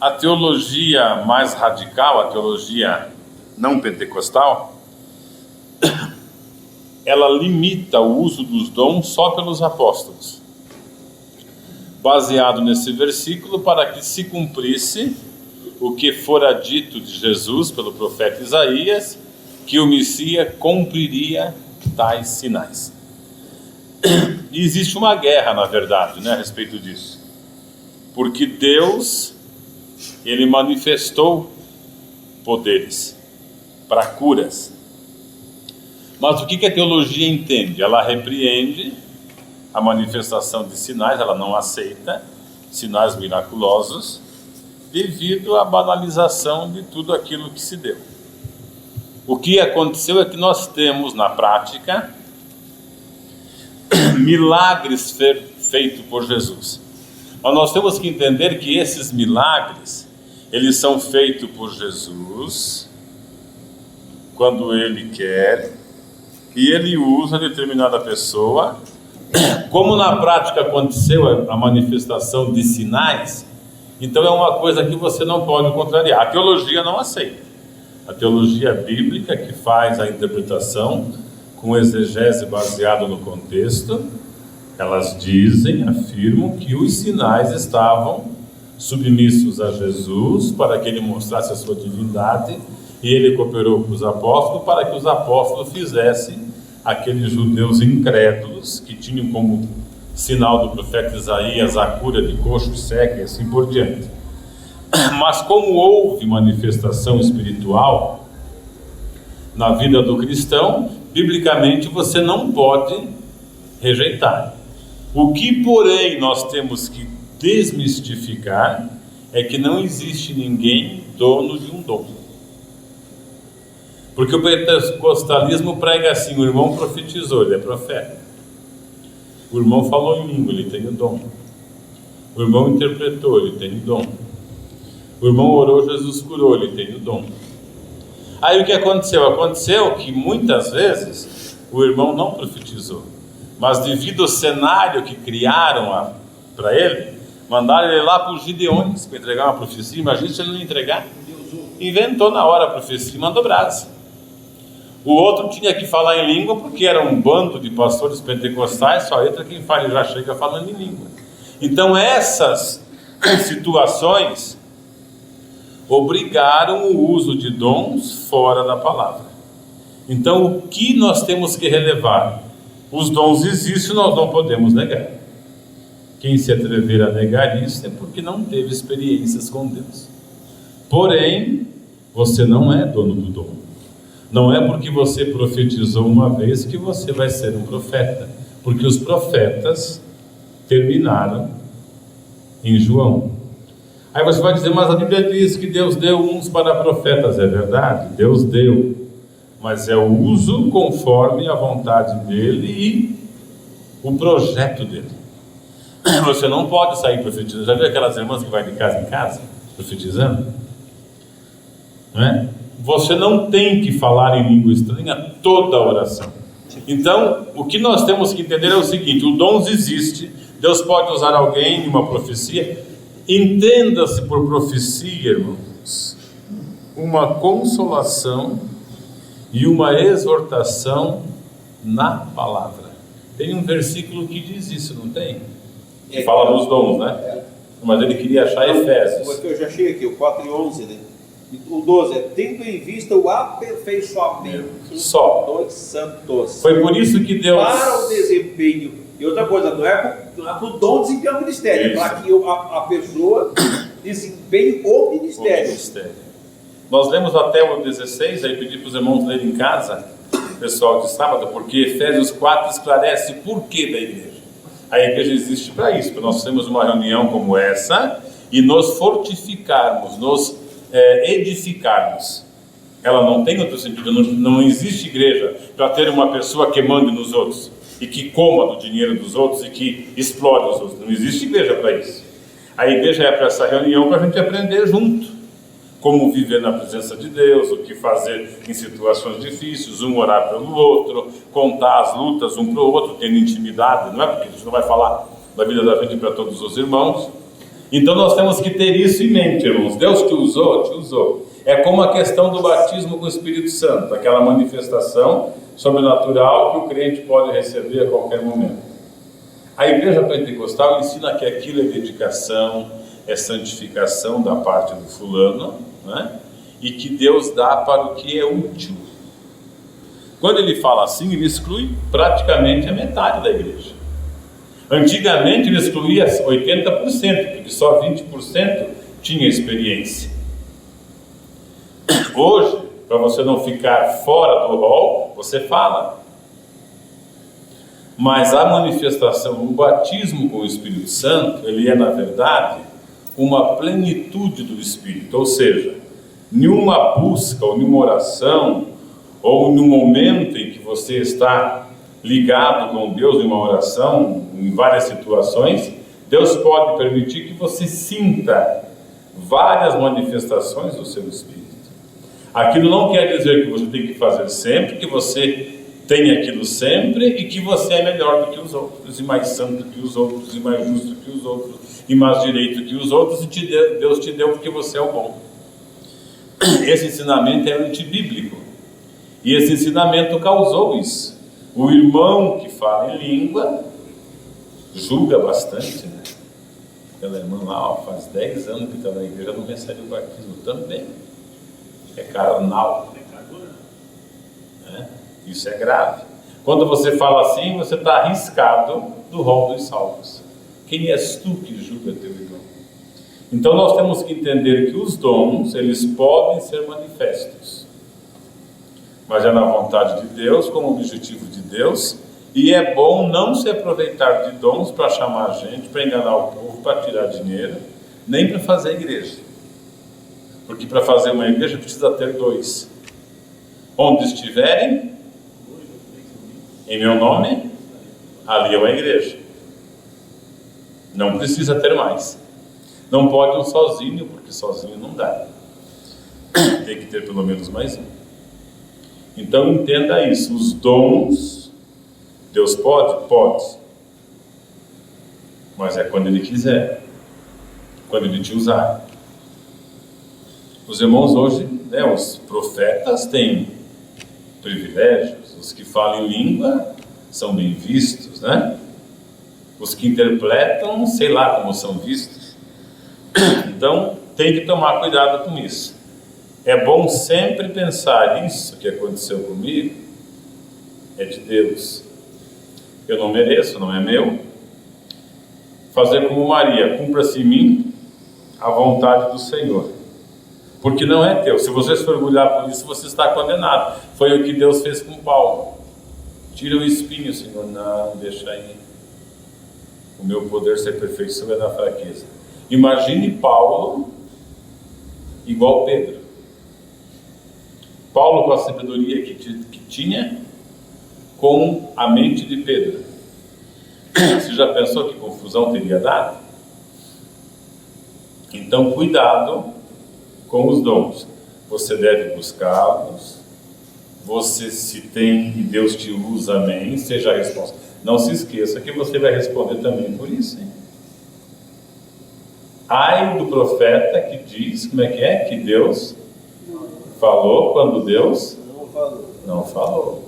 A teologia mais radical, a teologia não pentecostal, ela limita o uso dos dons só pelos apóstolos, baseado nesse versículo, para que se cumprisse o que fora dito de Jesus pelo profeta Isaías, que o Messias cumpriria tais sinais. E existe uma guerra, na verdade, a respeito disso, porque Deus, Ele manifestou poderes para curas. Mas o que a teologia entende? Ela repreende a manifestação de sinais, ela não aceita sinais miraculosos, devido à banalização de tudo aquilo que se deu. O que aconteceu é que nós temos, na prática, milagres feitos por Jesus. Mas nós temos que entender que esses milagres, eles são feitos por Jesus, quando Ele quer, e Ele usa determinada pessoa. Como na prática aconteceu a manifestação de sinais, então é uma coisa que você não pode contrariar. A teologia não aceita. A teologia bíblica, que faz a interpretação com exegese baseado no contexto, elas afirmam que os sinais estavam submissos a Jesus para que Ele mostrasse a sua divindade, e Ele cooperou com os apóstolos para que os apóstolos fizessem aqueles judeus incrédulos que tinham como sinal do profeta Isaías a cura de coxo, cego e assim por diante. Mas como houve manifestação espiritual na vida do cristão, biblicamente você não pode rejeitar. O que, porém, nós temos que desmistificar é que não existe ninguém dono de um dom. Porque o pentecostalismo prega assim: o irmão profetizou, ele é profeta. O irmão falou em língua, ele tem o dom. O irmão interpretou, ele tem o dom. O irmão orou, Jesus curou, ele tem o dom. Aí o que aconteceu? Aconteceu que muitas vezes o irmão não profetizou, mas devido ao cenário que criaram para ele, mandaram ele lá para os Gideões para entregar uma profecia. Imagina se ele não entregar. Inventou na hora a profecia e mandou brasa. O outro tinha que falar em língua, porque era um bando de pastores pentecostais, só entra quem fala e já chega falando em língua. Então essas situações obrigaram o uso de dons fora da palavra. Então o que nós temos que relevar? Os dons existem, nós não podemos negar. Quem se atrever a negar isso é porque não teve experiências com Deus. Porém, você não é dono do dom. Não é porque você profetizou uma vez que você vai ser um profeta, porque os profetas terminaram em João. Aí você vai dizer: mas a Bíblia diz que Deus deu uns para profetas. É verdade, Deus deu, mas é o uso conforme a vontade dele e o projeto dele. Você não pode sair profetizando. Já viu aquelas irmãs que vai de casa em casa profetizando? Não é? Você não tem que falar em língua estranha toda a oração. Então, o que nós temos que entender é o seguinte: o dom existe, Deus pode usar alguém em uma profecia. Entenda-se por profecia, irmãos, uma consolação e uma exortação na palavra. Tem um versículo que diz isso, não tem? Que fala dos dons, né? Mas ele queria achar Efésios. Porque eu já achei aqui, o 4:11, né? O 12 é: tendo em vista o aperfeiçoamento dos santos. Foi por isso que Deus... Para o desempenho. E outra coisa, não é para o dom desempenhar o ministério, é para que a pessoa desempenhe o ministério. Nós lemos até o 16, aí pedi para os irmãos lerem em casa, pessoal de sábado, porque Efésios 4 esclarece o porquê da igreja. A igreja existe para isso, para nós termos uma reunião como essa e nos fortificarmos, nos edificarmos. Ela não tem outro sentido. Não existe igreja para ter uma pessoa que mande nos outros e que coma do dinheiro dos outros e que explore os outros. Não existe igreja para isso. A igreja é para essa reunião, para a gente aprender junto como viver na presença de Deus, o que fazer em situações difíceis, um orar pelo outro, contar as lutas um para o outro, tendo intimidade. Não é porque a gente não vai falar da vida da gente para todos os irmãos. Então nós temos que ter isso em mente, irmãos. Deus te usou, te usou. É como a questão do batismo com o Espírito Santo, aquela manifestação sobrenatural que o crente pode receber a qualquer momento. A igreja pentecostal ensina que aquilo é dedicação, é santificação da parte do fulano, né? E que Deus dá para o que é útil. Quando ele fala assim, ele exclui praticamente a metade da igreja. Antigamente ele excluía 80%, porque só 20% tinha experiência. Hoje, para você não ficar fora do rol, você fala. Mas a manifestação, o batismo com o Espírito Santo, ele é, na verdade, uma plenitude do Espírito. Ou seja, nenhuma busca, ou nenhuma oração, ou no momento em que você está ligado com Deus em uma oração, em várias situações, Deus pode permitir que você sinta várias manifestações do seu Espírito. Aquilo não quer dizer que você tem que fazer sempre, que você tem aquilo sempre e que você é melhor do que os outros, e mais santo que os outros, e mais justo que os outros, e mais direito que os outros, e Deus te deu porque você é o bom. Esse ensinamento é antibíblico, e esse ensinamento causou isso. O irmão que fala em língua julga bastante, né? Aquela irmã lá, faz 10 anos que está na igreja, não recebe o batismo também. É carnal. Né? Isso é grave. Quando você fala assim, você está arriscado do rol dos salvos. Quem és tu que julga teu irmão? Então nós temos que entender que os dons, eles podem ser manifestos, mas é na vontade de Deus, como objetivo de Deus, e é bom não se aproveitar de dons para chamar gente, para enganar o povo, para tirar dinheiro, nem para fazer igreja. Porque para fazer uma igreja precisa ter 2. Onde estiverem, em meu nome, ali é uma igreja. Não precisa ter mais. Não pode um sozinho, porque sozinho não dá. Tem que ter pelo menos mais um. Então entenda isso, os dons, Deus pode? Pode. Mas é quando Ele quiser, quando Ele te usar. Os irmãos hoje, né, os profetas têm privilégios, os que falam em língua são bem vistos, né? Os que interpretam, sei lá como são vistos. Então tem que tomar cuidado com isso. É bom sempre pensar, isso que aconteceu comigo é de Deus. Eu não mereço, não é meu. Fazer como Maria, cumpra-se em mim a vontade do Senhor. Porque não é teu. Se você se orgulhar por isso, você está condenado. Foi o que Deus fez com Paulo. Tira o espinho, Senhor. Não, deixa aí. O meu poder se aperfeiçoa na fraqueza. Imagine Paulo igual Pedro. Paulo com a sabedoria que tinha, com a mente de Pedro. Você já pensou que confusão teria dado? Então cuidado com os dons. Você deve buscá-los. Você, se tem e Deus te usa, amém, seja a resposta. Não se esqueça que você vai responder também por isso, hein? Ai do profeta que diz, como é? Que Deus falou quando Deus não falou.